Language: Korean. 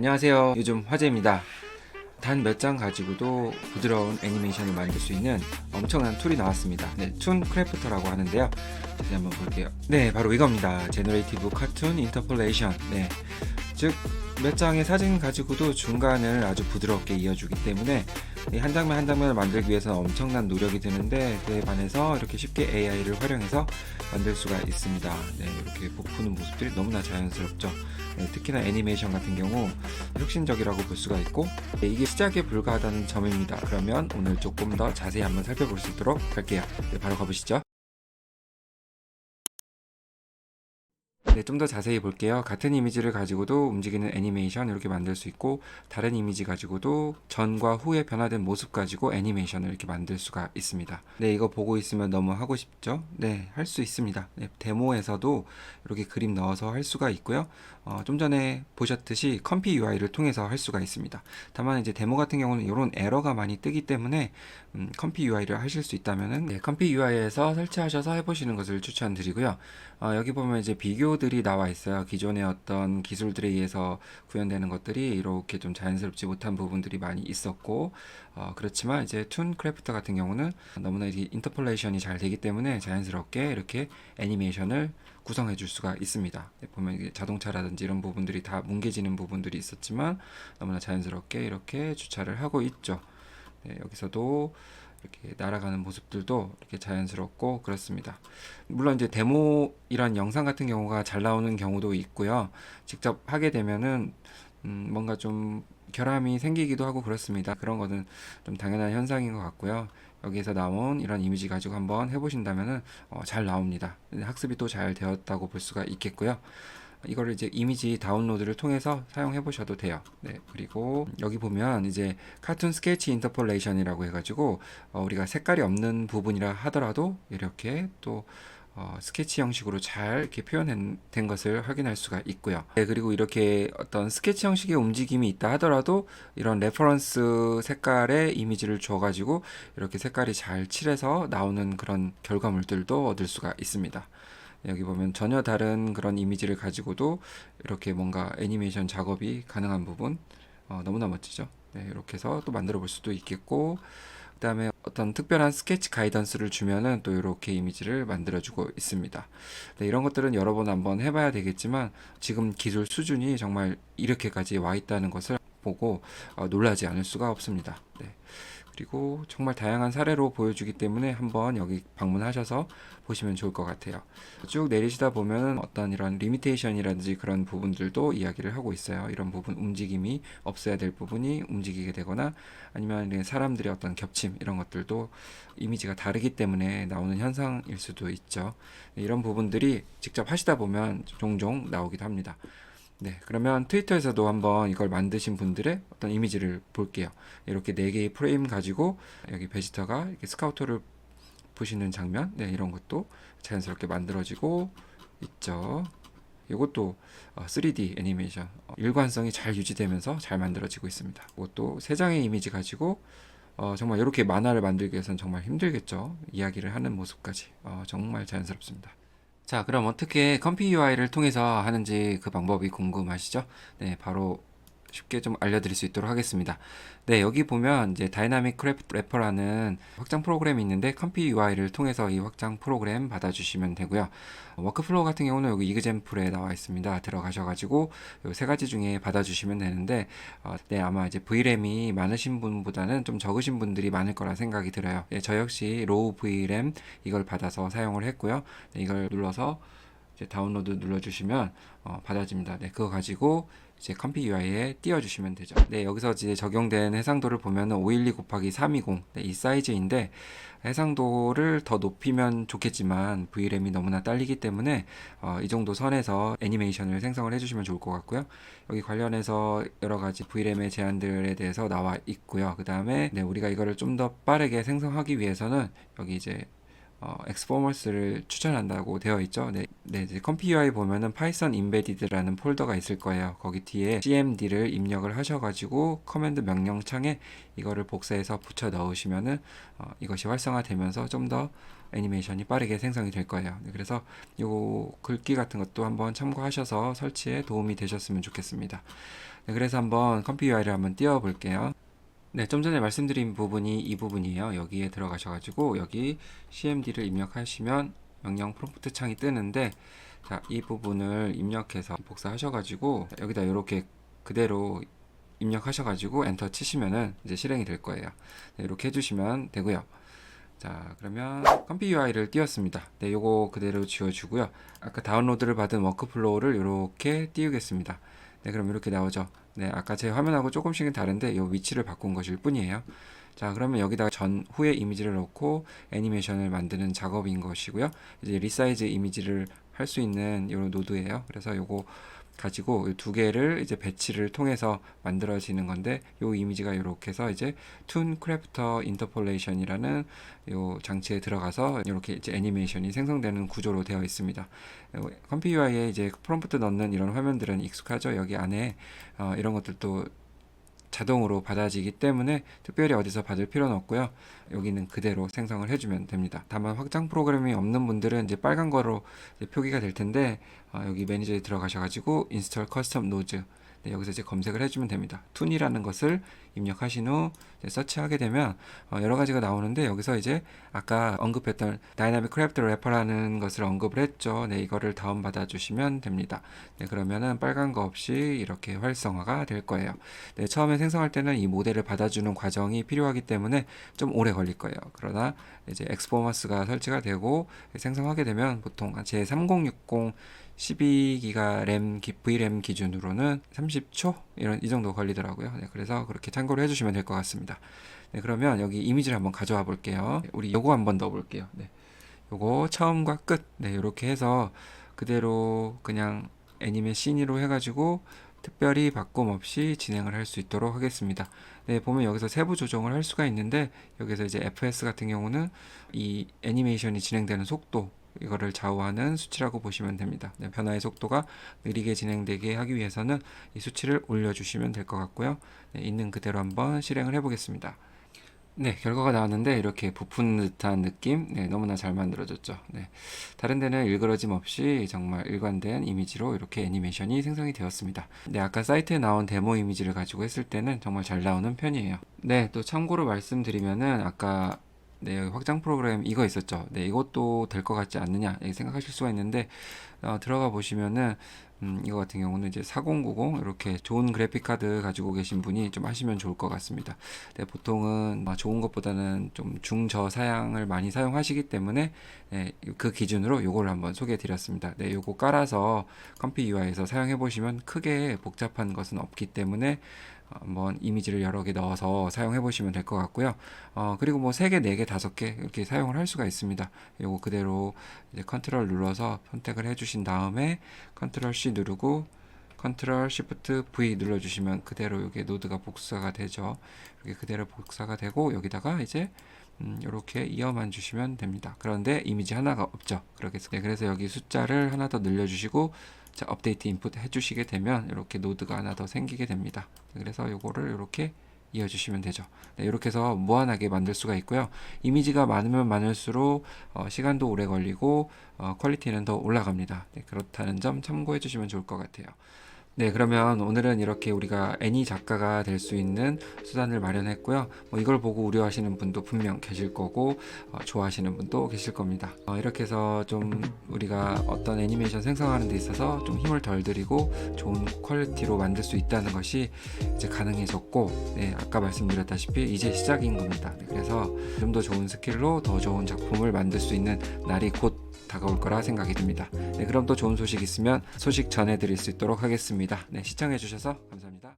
안녕하세요. 요즘 화제입니다. 단 몇 장 가지고도 부드러운 애니메이션을 만들 수 있는 엄청난 툴이 나왔습니다. 네, 툰 크래프터라고 하는데요. 다시 한번 볼게요. 네, 바로 이겁니다. 제너레이티브 카툰 인터폴레이션. 네, 즉 몇 장의 사진 가지고도 중간을 아주 부드럽게 이어주기 때문에 이 한 장면 한 장면을 만들기 위해서는 엄청난 노력이 드는데, 그에 반해서 이렇게 쉽게 AI를 활용해서 만들 수가 있습니다. 네, 이렇게 부푸는 모습들이 너무나 자연스럽죠. 네, 특히나 애니메이션 같은 경우 혁신적이라고 볼 수가 있고, 네, 이게 시작에 불과하다는 점입니다. 그러면 오늘 조금 더 자세히 한번 살펴볼 수 있도록 할게요. 네, 바로 가보시죠. 네, 좀 더 자세히 볼게요. 같은 이미지를 가지고도 움직이는 애니메이션 이렇게 만들 수 있고, 다른 이미지 가지고도 전과 후에 변화된 모습 가지고 애니메이션을 이렇게 만들 수가 있습니다. 네, 이거 보고 있으면 너무 하고 싶죠? 네, 할 수 있습니다. 네, 데모에서도 이렇게 그림 넣어서 할 수가 있고요. 좀 전에 보셨듯이 컴피 UI를 통해서 할 수가 있습니다. 다만 이제 데모 같은 경우는 이런 에러가 많이 뜨기 때문에 컴피 UI를 하실 수 있다면은, 네, 컴피 UI에서 설치하셔서 해보시는 것을 추천드리고요. 여기 보면 이제 비교들이 나와 있어요. 기존의 어떤 기술들에 의해서 구현되는 것들이 이렇게 좀 자연스럽지 못한 부분들이 많이 있었고, 그렇지만 이제 툰 크래프터 같은 경우는 너무나 이 인터폴레이션이 잘 되기 때문에 자연스럽게 이렇게 애니메이션을 구성해 줄 수가 있습니다. 보면 이게 자동차라든지 이런 부분들이 다 뭉개지는 부분들이 있었지만 너무나 자연스럽게 이렇게 주차를 하고 있죠. 네, 여기서도 이렇게 날아가는 모습들도 이렇게 자연스럽고 그렇습니다. 물론 이제 데모이란 영상 같은 경우가 잘 나오는 경우도 있고요. 직접 하게 되면은 뭔가 좀 결함이 생기기도 하고 그렇습니다. 그런 거는 좀 당연한 현상인 것 같고요. 여기에서 나온 이런 이미지 가지고 한번 해보신다면은 잘 나옵니다. 학습이 또 잘 되었다고 볼 수가 있겠고요. 이거를 이제 이미지 다운로드를 통해서 사용해 보셔도 돼요. 네, 그리고 여기 보면 이제 카툰 스케치 인터폴레이션이라고 해가지고 우리가 색깔이 없는 부분이라 하더라도 이렇게 또 스케치 형식으로 잘 이렇게 표현된 것을 확인할 수가 있고요. 네, 그리고 이렇게 어떤 스케치 형식의 움직임이 있다 하더라도 이런 레퍼런스 색깔의 이미지를 줘가지고 이렇게 색깔이 잘 칠해서 나오는 그런 결과물들도 얻을 수가 있습니다. 여기 보면 전혀 다른 그런 이미지를 가지고도 이렇게 뭔가 애니메이션 작업이 가능한 부분, 너무나 멋지죠. 네, 이렇게 해서 또 만들어 볼 수도 있겠고, 그 다음에 어떤 특별한 스케치 가이던스를 주면은 또 이렇게 이미지를 만들어주고 있습니다. 네, 이런 것들은 여러 번 한번 해봐야 되겠지만 지금 기술 수준이 정말 이렇게까지 와 있다는 것을 보고 놀라지 않을 수가 없습니다. 네. 그리고 정말 다양한 사례로 보여주기 때문에 한번 여기 방문하셔서 보시면 좋을 것 같아요. 쭉 내리시다 보면 어떤 이런 리미테이션이라든지 그런 부분들도 이야기를 하고 있어요. 이런 부분 움직임이 없어야 될 부분이 움직이게 되거나 아니면 사람들의 어떤 겹침 이런 것들도 이미지가 다르기 때문에 나오는 현상일 수도 있죠. 이런 부분들이 직접 하시다 보면 종종 나오기도 합니다. 네, 그러면 트위터에서도 한번 이걸 만드신 분들의 어떤 이미지를 볼게요. 이렇게 4개의 프레임 가지고 여기 베지터가 이렇게 스카우터를 보시는 장면, 네, 이런 것도 자연스럽게 만들어지고 있죠. 이것도 3D 애니메이션 일관성이 잘 유지되면서 잘 만들어지고 있습니다. 이것도 3장의 이미지 가지고 정말 이렇게 만화를 만들기 위해서는 정말 힘들겠죠. 이야기를 하는 모습까지 정말 자연스럽습니다. 자, 그럼 어떻게 컴피 UI를 통해서 하는지 그 방법이 궁금하시죠? 네, 바로 쉽게 좀 알려드릴 수 있도록 하겠습니다. 네, 여기 보면 이제 다이나믹 크래프트 래퍼라는 확장 프로그램이 있는데 컴피 UI를 통해서 이 확장 프로그램 받아주시면 되고요. 워크플로우 같은 경우는 여기 이그젠플에 나와 있습니다. 들어가셔가지고 이 3가지 중에 받아주시면 되는데, 네, 아마 이제 VRAM이 많으신 분보다는 좀 적으신 분들이 많을 거라 생각이 들어요. 네, 저 역시 로우 VRAM 이걸 받아서 사용을 했고요. 네, 이걸 눌러서 이제 다운로드 눌러주시면 받아집니다. 네, 그거 가지고 이제 컴피 UI에 띄워주시면 되죠. 네, 여기서 이제 적용된 해상도를 보면은 512 곱하기 320, 네, 이 사이즈인데 해상도를 더 높이면 좋겠지만 VRAM이 너무나 딸리기 때문에 이 정도 선에서 애니메이션을 생성을 해주시면 좋을 것 같고요. 여기 관련해서 여러 가지 VRAM의 제한들에 대해서 나와 있고요. 그 다음에 네, 우리가 이거를 좀 더 빠르게 생성하기 위해서는 여기 이제 엑스포머스를 추천한다고 되어 있죠. 네, 이제 컴피 UI 보면은 파이썬 임베디드라는 폴더가 있을 거예요. 거기 뒤에 cmd를 입력을 하셔가지고 커맨드 명령창에 이거를 복사해서 붙여 넣으시면은 이것이 활성화되면서 좀 더 애니메이션이 빠르게 생성이 될 거예요. 네, 그래서 요 글귀 같은 것도 한번 참고하셔서 설치에 도움이 되셨으면 좋겠습니다. 네, 그래서 한번 컴피 UI를 한번 띄워 볼게요. 네, 좀 전에 말씀드린 부분이 이 부분이에요. 여기에 들어가셔가지고 여기 cmd를 입력하시면 명령 프롬프트 창이 뜨는데, 자, 이 부분을 입력해서 복사하셔가지고 여기다 이렇게 그대로 입력하셔가지고 엔터 치시면은 이제 실행이 될 거예요. 네, 이렇게 해주시면 되고요. 자, 그러면 컴피 UI를 띄웠습니다. 네, 요거 그대로 지워주고요. 아까 다운로드를 받은 워크플로우를 이렇게 띄우겠습니다. 네, 그럼 이렇게 나오죠. 네, 아까 제 화면하고 조금씩은 다른데 요 위치를 바꾼 것일 뿐이에요. 자, 그러면 여기다가 전 후의 이미지를 넣고 애니메이션을 만드는 작업인 것이고요. 이제 리사이즈 이미지를 할 수 있는 요 노드예요. 그래서 요거 가지고 두 개를 이제 배치를 통해서 만들어지는 건데, 요 이미지가 이렇게 해서 이제 툰 크래프터 인터폴레이션이라는 요 장치에 들어가서 이렇게 이제 애니메이션이 생성되는 구조로 되어 있습니다. 컴피 UI에 이제 프롬프트 넣는 이런 화면들은 익숙하죠. 여기 안에 이런 것들도 자동으로 받아지기 때문에 특별히 어디서 받을 필요는 없고요. 여기는 그대로 생성을 해주면 됩니다. 다만 확장 프로그램이 없는 분들은 이제 빨간 거로 이제 표기가 될 텐데, 여기 매니저에 들어가셔가지고 Install Custom Nodes, 네, 여기서 이제 검색을 해주면 됩니다. 툰이라는 것을 입력하신 후 서치하게 되면 여러 가지가 나오는데, 여기서 이제 아까 언급했던 다이나믹 크래프트 래퍼라는 것을 언급을 했죠. 네, 이거를 다운받아 주시면 됩니다. 네, 그러면은 빨간 거 없이 이렇게 활성화가 될 거예요. 네, 처음에 생성할 때는 이 모델을 받아주는 과정이 필요하기 때문에 좀 오래 걸릴 거예요. 그러나 이제 엑스포머스가 설치가 되고 생성하게 되면 보통 제3060 12기가 램, VRAM 기준으로는 30초? 이 정도 걸리더라고요. 네, 그래서 그렇게 참고로 해주시면 될 것 같습니다. 네, 그러면 여기 이미지를 한번 가져와 볼게요. 우리 요거 한번 넣어 볼게요. 네, 요거 처음과 끝, 네, 이렇게 해서 그대로 그냥 애니메 씬으로 해가지고 특별히 바꿈 없이 진행을 할 수 있도록 하겠습니다. 네, 보면 여기서 세부 조정을 할 수가 있는데, 여기서 이제 fs 같은 경우는 이 애니메이션이 진행되는 속도, 이거를 좌우하는 수치라고 보시면 됩니다. 네, 변화의 속도가 느리게 진행되게 하기 위해서는 이 수치를 올려주시면 될 것 같고요. 네, 있는 그대로 한번 실행을 해보겠습니다. 네, 결과가 나왔는데 이렇게 부푼 듯한 느낌, 네, 너무나 잘 만들어졌죠. 네, 다른 데는 일그러짐 없이 정말 일관된 이미지로 이렇게 애니메이션이 생성이 되었습니다. 네, 아까 사이트에 나온 데모 이미지를 가지고 했을 때는 정말 잘 나오는 편이에요. 네, 또 참고로 말씀드리면은 아까 네, 여기 확장 프로그램 이거 있었죠. 네, 이것도 될 것 같지 않느냐 생각하실 수가 있는데, 들어가 보시면은 이거 같은 경우는 이제 4090 이렇게 좋은 그래픽 카드 가지고 계신 분이 좀 하시면 좋을 것 같습니다. 네, 보통은 좋은 것보다는 좀 중저 사양을 많이 사용하시기 때문에, 네, 그 기준으로 요거를 한번 소개해 드렸습니다. 네, 요거 깔아서 컴피 UI에서 사용해 보시면 크게 복잡한 것은 없기 때문에 한번 이미지를 여러 개 넣어서 사용해 보시면 될 것 같고요. 그리고 뭐 3개, 4개, 5개 이렇게 사용을 할 수가 있습니다. 요거 그대로 이제 컨트롤 눌러서 선택을 해 주신 다음에 컨트롤 C 누르고 컨트롤 Shift V 눌러주시면 그대로 이게 노드가 복사가 되죠. 이렇게 그대로 복사가 되고 여기다가 이제 이렇게 이어만 주시면 됩니다. 그런데 이미지 하나가 없죠. 네, 그래서 여기 숫자를 하나 더 늘려주시고, 자, 업데이트 인풋 해주시게 되면 이렇게 노드가 하나 더 생기게 됩니다. 그래서 이거를 이렇게 이어주시면 되죠. 네, 이렇게 해서 무한하게 만들 수가 있고요. 이미지가 많으면 많을수록 시간도 오래 걸리고 퀄리티는 더 올라갑니다. 네, 그렇다는 점 참고해 주시면 좋을 것 같아요. 네, 그러면 오늘은 이렇게 우리가 애니 작가가 될 수 있는 수단을 마련했고요. 이걸 보고 우려하시는 분도 분명 계실 거고, 좋아하시는 분도 계실 겁니다. 이렇게 해서 좀 우리가 어떤 애니메이션 생성하는 데 있어서 좀 힘을 덜 들이고 좋은 퀄리티로 만들 수 있다는 것이 이제 가능해졌고, 네, 아까 말씀드렸다시피 이제 시작인 겁니다. 네, 그래서 좀 더 좋은 스킬로 더 좋은 작품을 만들 수 있는 날이 곧 다가올 거라 생각이 듭니다. 네, 그럼 또 좋은 소식 있으면 소식 전해드릴 수 있도록 하겠습니다. 네, 시청해주셔서 감사합니다.